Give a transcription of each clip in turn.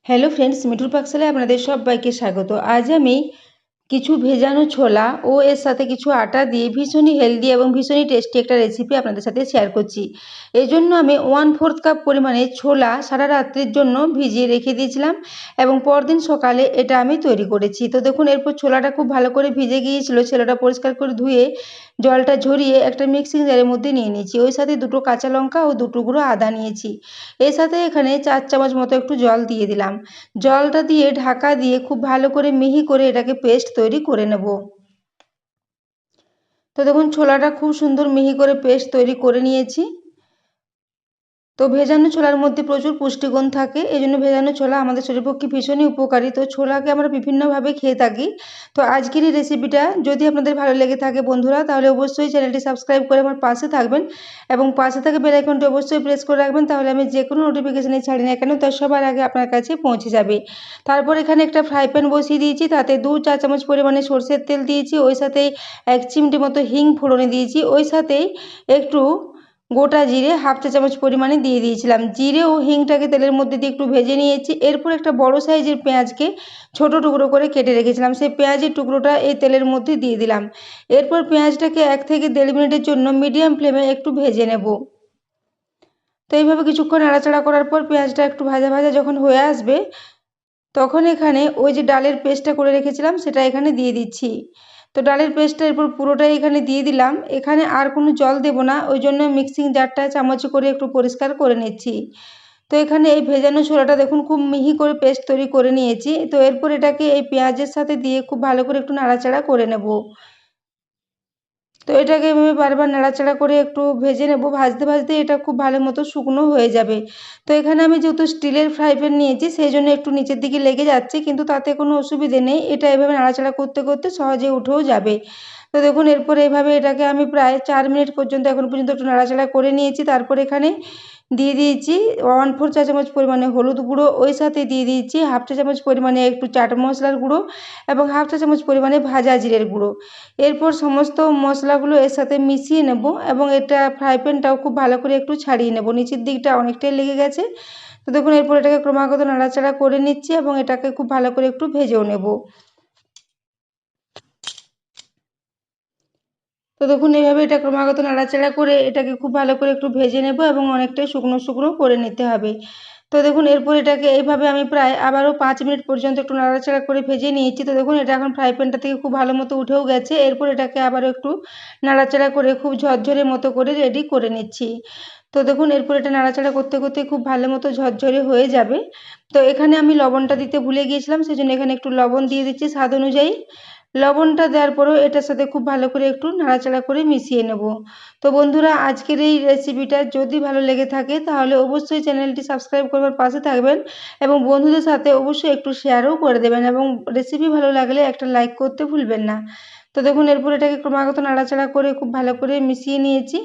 Hello friends, মিঠুর পাকশালায় আপনাদের সবাইকে স্বাগত। আজ আমি কিছু ভেজানো ছোলা ও এর সাথে কিছু আটা দিয়ে ভীষণই হেলদি এবং ভীষণই টেস্টি একটা রেসিপি আপনাদের সাথে শেয়ার করছি। এই জন্য আমি 1/4 কাপ পরিমাণে ছোলা সারা রাত্রির জন্য ভিজিয়ে রেখে দিয়েছিলাম এবং পরদিন সকালে এটা আমি তৈরি করেছি। তো দেখুন, এরপর ছোলাটা খুব ভালো করে ভিজে গিয়েছিল। ছোলাটা পরিষ্কার করে ধুয়ে জলটা ঝরিয়ে একটা মিক্সিং জারের মধ্যে নিয়ে নিয়েছি। ওই সাথে 2টো কাঁচা লঙ্কা ও 2 টুকরো আদা নিয়েছি। এর সাথে এখানে 4 চামচ মতো একটু জল দিয়ে দিলাম। জলটা দিয়ে ঢাকা দিয়ে খুব ভালো করে মিহি করে এটাকে পেস্ট তৈরি করে নেব। তো দেখুন, ছোলাটা খুব সুন্দর মিহি করে পেস্ট তৈরি করে নিয়েছি। তো ভেজানো ছোলার মধ্যে প্রচুর পুষ্টিগুণ থাকে, এই জন্য ভেজানো ছোলা আমাদের শরীরের পক্ষে ভীষণই উপকারী। তো ছোলাকে আমরা বিভিন্নভাবে খেয়ে থাকি। তো আজকের এই রেসিপিটা যদি আপনাদের ভালো লেগে থাকে বন্ধুরা, তাহলে অবশ্যই চ্যানেলটি সাবস্ক্রাইব করে আমার পাশে থাকবেন এবং পাশে থাকা বেল আইকনটি অবশ্যই প্রেস করে রাখবেন। তাহলে আমি যে কোনো নোটিফিকেশানে ছাড়ি না কেন তার সবার আগে আপনার কাছে পৌঁছে যাবে। তারপর এখানে একটা ফ্রাই প্যান বসিয়ে দিয়েছি, তাতে 2 চা চামচ পরিমাণে সরষের তেল দিয়েছি। ওই সাথে 1 চিমটি মতো হিং ফোড়নে দিয়েছি। ওই সাথেই একটু গোটা জিরে 1/2 চা চামচ পরিমাণে দিয়ে দিয়েছিলাম। জিরে ও হিংটাকে তেলের মধ্যে দিয়ে একটু ভেজে নিয়েছি। এরপর একটা বড় সাইজের পেঁয়াজকে ছোট টুকরো করে কেটে রেখেছিলাম, সেই পেঁয়াজের টুকরোটা এই তেলের মধ্যে দিয়ে দিলাম। এরপর পেঁয়াজটাকে 1 থেকে 1.5 মিনিটের জন্য মিডিয়াম ফ্লেমে একটু ভেজে নেব। তো এইভাবে কিছুক্ষণ নাড়াচাড়া করার পর পেঁয়াজটা একটু ভাজা ভাজা যখন হয়ে আসবে, তখন এখানে ওই যে ডালের পেস্টটা করে রেখেছিলাম সেটা এখানে দিয়ে দিচ্ছি। তো ডালের পেস্টটা এরপর পুরোটাই এখানে দিয়ে দিলাম। এখানে আর কোনো জল দেব না, ওই জন্য মিক্সিং জারটা চামচে করে একটু পরিষ্কার করে নিচ্ছি। তো এখানে এই ভেজানো ছোলাটা দেখুন খুব মিহি করে পেস্ট তৈরি করে নিয়েছি। তো এরপর এটাকে এই পেঁয়াজের সাথে দিয়ে খুব ভালো করে একটু নাড়াচাড়া করে নেব। তো এটাকে এভাবে বারবার নাড়াচাড়া করে একটু ভেজে নেব। ভাজতে ভাজতে এটা খুব ভালো মতো শুকনো হয়ে যাবে। তো এখানে আমি যেহেতু স্টিলের ফ্রাই প্যান নিয়েছি সেই জন্য একটু নিচের দিকে লেগে যাচ্ছে, কিন্তু তাতে কোনো অসুবিধে নেই। এটা এভাবে নাড়াচাড়া করতে করতে সহজে উঠেও যাবে। তো দেখুন, এরপর এইভাবে এটাকে আমি প্রায় 4 মিনিট পর্যন্ত এখন পর্যন্ত একটু নাড়াচাড়া করে নিয়েছি। তারপর এখানে দিয়ে দিয়েছি 1/4 চা চামচ পরিমাণে হলুদ গুঁড়ো। ওই সাথে দিয়ে দিয়েছি 1/2 চা চামচ পরিমাণে একটু চাট মশলার গুঁড়ো এবং 1/2 চা চামচ পরিমাণে ভাজা জিরের গুঁড়ো। এরপর সমস্ত মশলাগুলো এর সাথে মিশিয়ে নেব এবং এটা ফ্রাই প্যানটাও খুব ভালো করে একটু ছাড়িয়ে নেব। নিচের দিকটা অনেকটাই লেগে গেছে। তো দেখুন, এরপর এটাকে ক্রমাগত নাড়াচাড়া করে নিচ্ছি এবং এটাকে খুব ভালো করে একটু ভেজেও নেব। তো দেখুন, এইভাবে এটা ক্রমাগত নাড়াচাড়া করে এটাকে খুব ভালো করে একটু ভেজে নেব এবং অনেকটাই শুকনো শুকনো করে নিতে হবে। তো দেখুন, এরপর এটাকে এইভাবে আমি প্রায় আবারও 5 মিনিট পর্যন্ত একটু নাড়াচাড়া করে ভেজে নিয়েছি। তো দেখুন, এটা এখন ফ্রাই প্যানটা থেকে খুব ভালো মতো উঠেও গেছে। এরপর এটাকে আবারও একটু নাড়াচাড়া করে খুব ঝরঝরে মতো করে রেডি করে নিচ্ছি। তো দেখুন, এরপর এটা নাড়াচাড়া করতে করতে খুব ভালো মতো ঝরঝরে হয়ে যাবে। তো এখানে আমি লবণটা দিতে ভুলে গিয়েছিলাম, সেজন্য এখানে একটু লবণ দিয়ে দিচ্ছি স্বাদ অনুযায়ী। লবণটা দেওয়ার পরেও এটার সাথে খুব ভালো করে একটু নাড়াচাড়া করে মিশিয়ে নেব। তো বন্ধুরা, আজকের এই রেসিপিটা যদি ভালো লেগে থাকে তাহলে অবশ্যই চ্যানেলটি সাবস্ক্রাইব করবার পাশে থাকবেন এবং বন্ধুদের সাথে অবশ্যই একটু শেয়ারও করে দেবেন এবং রেসিপি ভালো লাগলে একটা লাইক করতে ভুলবেন না। তো দেখুন, এরপর এটাকে ক্রমাগত নাড়াচাড়া করে খুব ভালো করে মিশিয়ে নিয়েছি।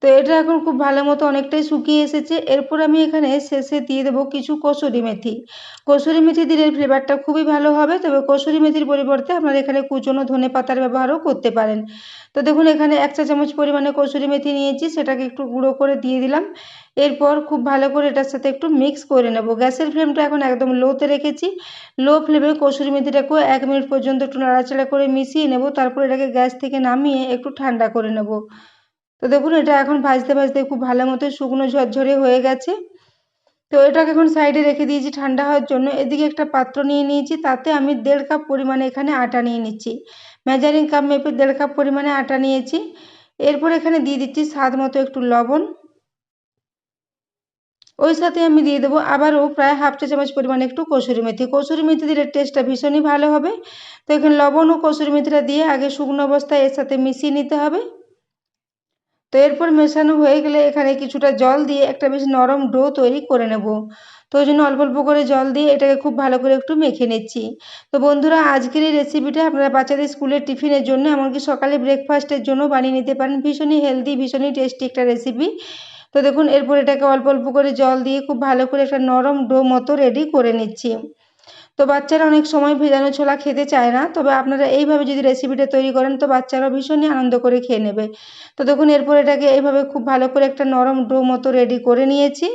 তো এটা এখন খুব ভালো মতো অনেকটাই শুকিয়ে এসেছে। এরপর আমি এখানে শেষে দিয়ে দেবো কিছু কসুরি মেথি। কসুরি মেথি দিলে ফ্লেভারটা খুবই ভালো হবে, তবে কসুরি মেথির পরিবর্তে আপনারা এখানে কুচনো ধনেপাতার ব্যবহারও করতে পারেন। তো দেখুন, এখানে 1 চা চামচ পরিমাণে কসুরি মেথি নিয়েছি, সেটাকে একটু গুঁড়ো করে দিয়ে দিলাম। এরপর খুব ভালো করে এটার সাথে একটু মিক্স করে নেব। গ্যাসের ফ্লেমটা এখন একদম লোতে রেখেছি। লো ফ্লেমে কসুরি মেথিটাকেও 1 মিনিট পর্যন্ত একটু নাড়াচাড়া করে মিশিয়ে নেব। তারপর এটাকে গ্যাস থেকে নামিয়ে একটু ঠান্ডা করে নেব। তো দেখুন, এটা এখন ভাজতে ভাজতে খুব ভালো মতো শুকনো ঝরঝরে হয়ে গেছে। তো এটাকে এখন সাইডে রেখে দিয়েছি ঠান্ডা হওয়ার জন্য। এদিকে একটা পাত্র নিয়ে নিয়েছি, তাতে আমি 1.5 কাপ পরিমাণে এখানে আটা নিয়ে নিচ্ছি। মেজারিং কাপ মেপে 1.5 কাপ পরিমাণে আটা নিয়েছি। এরপর এখানে দিয়ে দিচ্ছি স্বাদ মতো একটু লবণ। ওই সাথে আমি দিয়ে দেবো আবারও প্রায় 1/2 চা চামচ পরিমাণে একটু কসুরি মেথি। কসুরি মেথি দিলে টেস্টটা ভীষণই ভালো হবে। তো এখানে লবণ ও কসুরি মেথিটা দিয়ে আগে শুকনো অবস্থায় এর সাথে মিশিয়ে নিতে হবে। তো এরপর মেশানো হয়ে গেলে এখানে কিছুটা জল দিয়ে একটা বেশ নরম ডো তৈরি করে নেব। তো ওই জন্য অল্প অল্প করে জল দিয়ে এটাকে খুব ভালো করে একটু মেখে নিচ্ছি। তো বন্ধুরা, আজকের এই রেসিপিটা আপনারা বাচ্চাদের স্কুলের টিফিনের জন্য এমনকি সকালে ব্রেকফাস্টের জন্য বানিয়ে নিতে পারেন। ভীষণই হেলদি, ভীষণই টেস্টি একটা রেসিপি। তো দেখুন, এরপর এটাকে অল্প অল্প করে জল দিয়ে খুব ভালো করে একটা নরম ডো মতো রেডি করে নিচ্ছি। তো বাচ্চারা অনেক সময় ভেজানো ছোলা খেতে চায় না, তবে আপনারা এইভাবে যদি রেসিপিটা তৈরি করেন তো বাচ্চারা ভীষণই আনন্দ করে খেয়ে নেবে। তো দেখুন, এরপর এটাকে এইভাবে খুব ভালো করে একটা নরম ডো মতো রেডি করে নিয়েছি।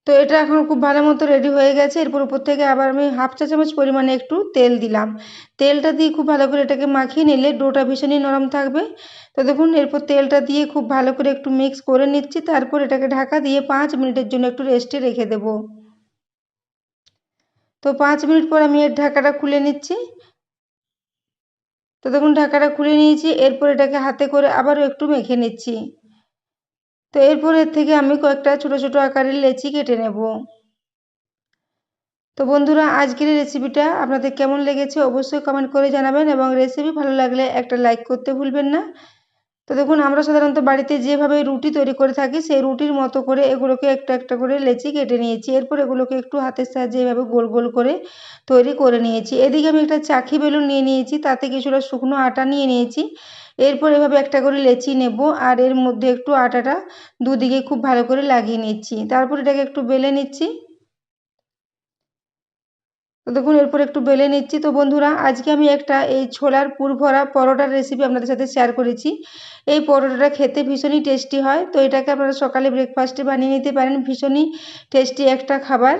তো এটা এখন খুব ভালো মতো রেডি হয়ে গেছে। এরপর উপর থেকে আবার আমি হাফ চা চামচ পরিমাণে একটু তেল দিলাম। তেলটা দিয়ে খুব ভালো করে এটাকে মাখিয়ে নিলে ডোটা ভীষণই নরম থাকবে। তো দেখুন এরপর তেলটা দিয়ে খুব ভালো করে একটু মিক্স করে নিচ্ছি। তারপর এটাকে ঢাকা দিয়ে 5 মিনিটের জন্য একটু রেস্টে রেখে দেব। তো 5 মিনিট পর আমি এর ঢাকাটা খুলে নিচ্ছি। তো দেখুন ঢাকাটা খুলে নিয়েছি। এরপর এটাকে হাতে করে আবারও একটু মেখে নিচ্ছি। তো এরপর এর থেকে আমি কয়েকটা ছোট ছোট আকারের লেচি কেটে নেব। তো বন্ধুরা আজকের এই রেসিপিটা আপনাদের কেমন লেগেছে অবশ্যই কমেন্ট করে জানাবেন এবং রেসিপি ভালো লাগলে একটা লাইক করতে ভুলবেন না। তো দেখুন আমরা সাধারণত বাড়িতে যেভাবে রুটি তৈরি করে থাকি সেই রুটির মতো করে এগুলোকে একটা একটা করে লেচি কেটে নিয়েছি। এরপর এগুলোকে একটু হাতের সাহায্যে এভাবে গোল গোল করে তৈরি করে নিয়েছি। এদিকে আমি একটা চাকি বেলুন নিয়ে নিয়েছি, তাতে কিছুটা শুকনো আটা নিয়ে নিয়েছি। এরপর এভাবে একটা করে লেচি নেব আর এর মধ্যে একটু আটাটা দুদিকে খুব ভালো করে লাগিয়ে নিচ্ছি। তারপর এটাকে একটু বেলে নিচ্ছি। তো দেখুন এরপর একটু বেলে নিচ্ছি। তো বন্ধুরা আজকে আমি একটা এই ছোলার পুর ভরা পরোটার রেসিপি আপনাদের সাথে শেয়ার করেছি। এই পরোটাটা খেতে ভীষণই টেস্টি হয়। তো এটাকে আপনারা সকালে ব্রেকফাস্টে বানিয়ে নিতে পারেন, ভীষণই টেস্টি একটা খাবার।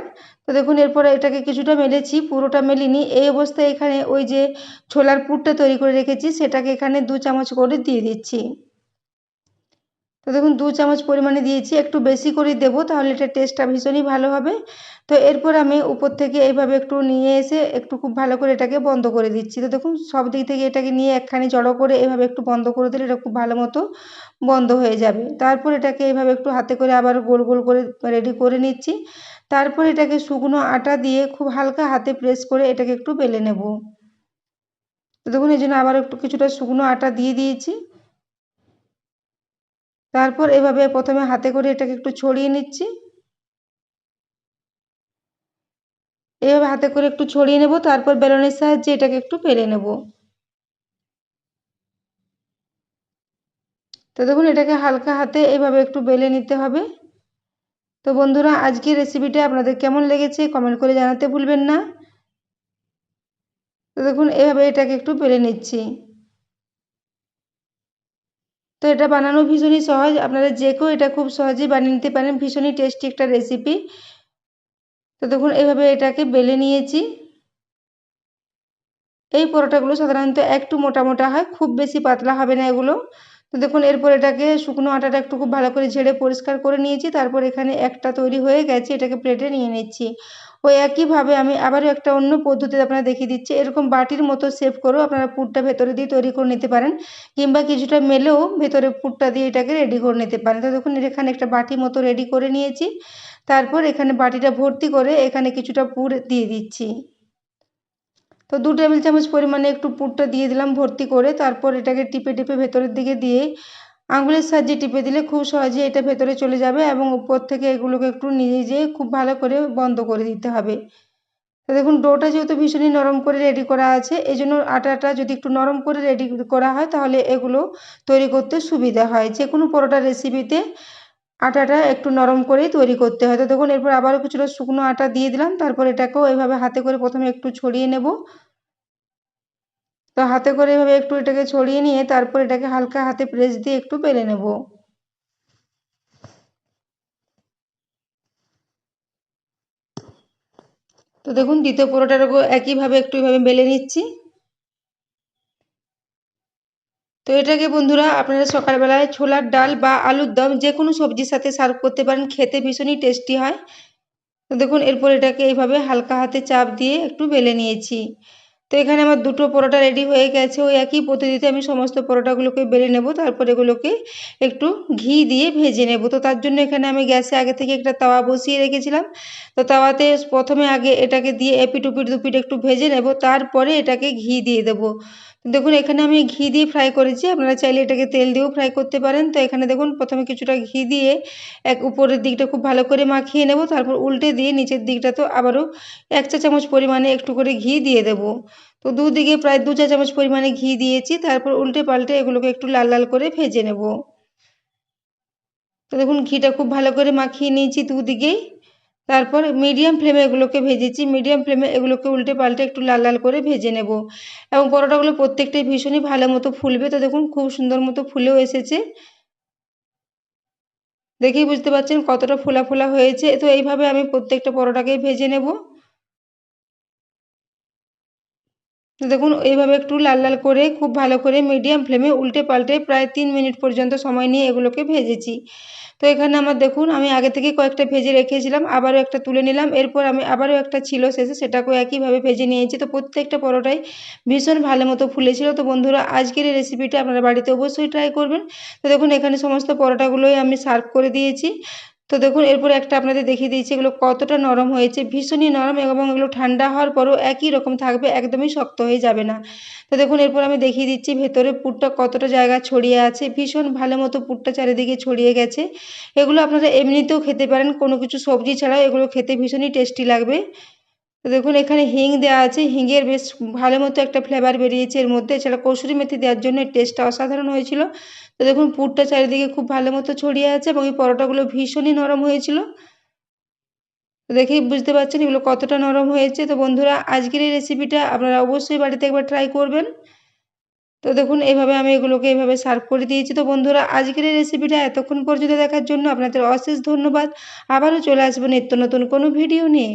তো দেখুন এরপরে এটাকে কিছুটা মেলেছি, পুরোটা মেলিনি। এই অবস্থায় এখানে ওই যে ছোলার পুরটা তৈরি করে রেখেছি সেটাকে এখানে 2 চামচ করে দিয়ে দিচ্ছি। তো দেখুন 2 চামচ পরিমাণে দিয়েছি, একটু বেশি করেই দেবো তাহলে এটার টেস্টটা ভীষণই ভালো হবে। তো এরপর আমি উপর থেকে এইভাবে একটু নিয়ে এসে একটু খুব ভালো করে এটাকে বন্ধ করে দিচ্ছি। তো দেখুন সব দিক থেকে এটাকে নিয়ে একখানি জড়ো করে এভাবে একটু বন্ধ করে দিলে এটা খুব ভালো মতো বন্ধ হয়ে যাবে। তারপর এটাকে এইভাবে একটু হাতে করে আবার গোল গোল করে রেডি করে নিচ্ছি। তারপর এটাকে শুকনো আটা দিয়ে খুব হালকা হাতে প্রেস করে এটাকে একটু বেলে নেব। তো দেখুন এই জন্য আবার একটু কিছুটা শুকনো আটা দিয়ে দিয়েছি। তারপর এভাবে প্রথমে হাতে করে এটাকে একটু ছড়িয়ে নিচ্ছি। এভাবে হাতে করে একটু ছড়িয়ে নেব, তারপর বেলনের সাহায্যে এটাকে একটু বেলে নেব। তো দেখুন এটাকে হালকা হাতে এভাবে একটু বেলে নিতে হবে। তো বন্ধুরা আজকের রেসিপিটা আপনাদের কেমন লেগেছে কমেন্ট করে জানাতে ভুলবেন না। তো দেখুন এভাবে এটাকে একটু বেলে নিচ্ছি। তো এটা বানানো ভীষণই সহজ, আপনারা যে কেউ এটা খুব সহজেই বানিয়ে নিতে পারেন, ভীষণই টেস্টি একটা রেসিপি। তো দেখুন এভাবে এটাকে বেলে নিয়েছি। এই পরোটাগুলো সাধারণত একটু মোটা মোটা হয়, খুব বেশি পাতলা হবে না এগুলো। তো দেখুন এরপর এটাকে শুকনো আটাটা একটু খুব ভালো করে ঝেড়ে পরিষ্কার করে নিয়েছি। তারপর এখানে একটা তৈরি হয়ে গেছে, এটাকে প্লেটে নিয়ে নিচ্ছি। ওই একইভাবে আমি আবারও একটা অন্য পদ্ধতিতে আপনারা দেখিয়ে দিচ্ছি। এরকম বাটির মতো শেপ করেও আপনারা পুরটা ভেতরে দিয়ে তৈরি করে নিতে পারেন, কিংবা কিছুটা মেলেও ভেতরে পুরটা দিয়ে এটাকে রেডি করে নিতে পারেন। তো দেখুন এখানে একটা বাটি মতো রেডি করে নিয়েছি। তারপর এখানে বাটিটা ভর্তি করে এখানে কিছুটা পুর দিয়ে দিচ্ছি। তো 2 টেবিল চামচ পরিমাণে একটু পুরটা দিয়ে দিলাম ভর্তি করে। তারপর এটাকে টিপে টিপে ভেতরের দিকে দিয়ে আঙুলের সাহায্যে টিপে দিলে খুব সহজে এটা ভেতরে চলে যাবে এবং উপর থেকে এগুলোকে একটু নিজে খুব ভালো করে বন্ধ করে দিতে হবে। তো দেখুন ডোটা যেহেতু ভীষণই নরম করে রেডি করা আছে, এই জন্য আটাটা যদি একটু নরম করে রেডি করা হয় তাহলে এগুলো তৈরি করতে সুবিধা হয়। যে কোনো পরোটার রেসিপিতে আটাটা একটু নরম করেই তৈরি করতে হয়। তো দেখুন এরপর আবারও কিছুটা শুকনো আটা দিয়ে দিলাম। তারপর এটাকেও এভাবে হাতে করে প্রথমে একটু ছড়িয়ে নেব। তো হাতে করে এভাবে একটু এটাকে ছড়িয়ে নিয়ে তারপর এটাকে হালকা হাতে প্রেস দিয়ে একটু বেলে নেব। তো দেখুন দ্বিতীয় পরোটাটাকেও একইভাবে একটু এভাবে বেলে নিচ্ছি। তো এটাকে বন্ধুরা আপনারা সকালবেলায় ছোলার ডাল বা আলুর দম যে কোনো সবজির সাথে সার্ভ করতে পারেন, খেতে ভীষণই টেস্টি হয়। তো দেখুন এরপর এটাকে এইভাবে হালকা হাতে চাপ দিয়ে একটু বেলে নিয়েছি। তো এখানে আমার দুটো পরোটা রেডি হয়ে গেছে। ওই একই পদ্ধতিতে আমি সমস্ত পরোটাগুলোকে বেলে নেব। তারপর এগুলোকে একটু ঘি দিয়ে ভেজে নেব। তো তার জন্য এখানে আমি গ্যাসে আগে থেকে একটা তাওয়া বসিয়ে রেখেছিলাম। তো তাওয়াতে প্রথমে আগে এটাকে দিয়ে এপিঠ ওপিঠ দুপিঠ একটু ভেজে নেব, তারপরে এটাকে ঘি দিয়ে দেবো। দেখুন এখানে আমি ঘি দিয়ে ফ্রাই করেছি, আপনারা চাইলে এটাকে তেল দিয়েও ফ্রাই করতে পারেন। তো এখানে দেখুন প্রথমে কিছুটা ঘি দিয়ে উপরের দিকটা খুব ভালো করে মাখিয়ে নেব, তারপর উল্টে দিয়ে নিচের দিকটাতেও আবারও 1 চা চামচ পরিমাণে একটু করে ঘি দিয়ে দেব। তো দুদিকে প্রায় 2 চা চামচ পরিমাণে ঘি দিয়েছি, তারপর উল্টে পাল্টে এগুলোকে একটু লাল লাল করে ভেজে নেব। তো দেখুন ঘিটা খুব ভালো করে মাখিয়ে নিয়েছি দুদিকেই। তারপর মিডিয়াম ফ্লেমে এগুলোকে ভেজেছি, মিডিয়াম ফ্লেমে এগুলোকে উল্টে পাল্টে একটু লাল লাল করে ভেজে নেব এবং পরোটাগুলো প্রত্যেকটাই ভীষণই ভালো মতো ফুলবে। তো দেখুন খুব সুন্দর মতো ফুলেও এসেছে। দেখেই বুঝতে পারছেন কতটা ফোলা ফোলা হয়েছে। তো এইভাবে আমি প্রত্যেকটা পরোটাকেই ভেজে নেব। তো দেখুন এইভাবে একটু লাল লাল করে খুব ভালো করে মিডিয়াম ফ্লেমে উল্টে পাল্টে প্রায় 3 মিনিট পর্যন্ত সময় নিয়ে এগুলোকে ভেজেছি। তো এখানে আমার দেখুন আমি আগে থেকে কয়েকটা ভেজে রেখেছিলাম, আবারও একটা তুলে নিলাম। এরপর আমি আবারও একটা ছিল শেষে, সেটাকেও একইভাবে ভেজে নিয়েছি। তো প্রত্যেকটা পরোটাই ভীষণ ভালো মতো ফুলেছিল। তো বন্ধুরা আজকের এই রেসিপিটা আপনারা বাড়িতে অবশ্যই ট্রাই করবেন। তো দেখুন এখানে সমস্ত পরোটাগুলোই আমি সার্ভ করে দিয়েছি। তো দেখুন এরপরে একটা আপনাদের দেখিয়ে দিয়েছি এগুলো কতটা নরম হয়েছে, ভীষণই নরম এবং এগুলো ঠান্ডা হওয়ার পরেও একই রকম থাকবে, একদমই শক্ত হয়ে যাবে না। তো দেখুন এরপর আমি দেখিয়ে দিচ্ছি ভেতরে পুরটা কতটা জায়গা ছড়িয়ে আছে, ভীষণ ভালো মতো পুরটা চারিদিকে ছড়িয়ে গেছে। এগুলো আপনারা এমনিতেও খেতে পারেন, কোনো কিছু সবজি ছাড়াও এগুলো খেতে ভীষণই টেস্টি লাগবে। তো দেখুন এখানে হিং দেওয়া আছে, হিঙের বেশ ভালো মতো একটা ফ্লেভার বেরিয়েছে এর মধ্যে। এছাড়া কসুরি মেথি দেওয়ার জন্য এর টেস্টটা অসাধারণ হয়েছিল। তো দেখুন পুরটা চারিদিকে খুব ভালো মতো ছড়িয়ে আছে এবং এই পরোটাগুলো ভীষণই নরম হয়েছিল। তো দেখেই বুঝতে পারছেন এগুলো কতটা নরম হয়েছে। তো বন্ধুরা আজকের এই রেসিপিটা আপনারা অবশ্যই বাড়িতে একবার ট্রাই করবেন। তো দেখুন এভাবে আমি এগুলোকে এভাবে সার্ভ করে দিয়েছি। তো বন্ধুরা আজকের এই রেসিপিটা এতক্ষণ পর্যন্ত দেখার জন্য আপনাদের অশেষ ধন্যবাদ। আবারও চলে আসবো নিত্য নতুন কোনো ভিডিও নিয়ে।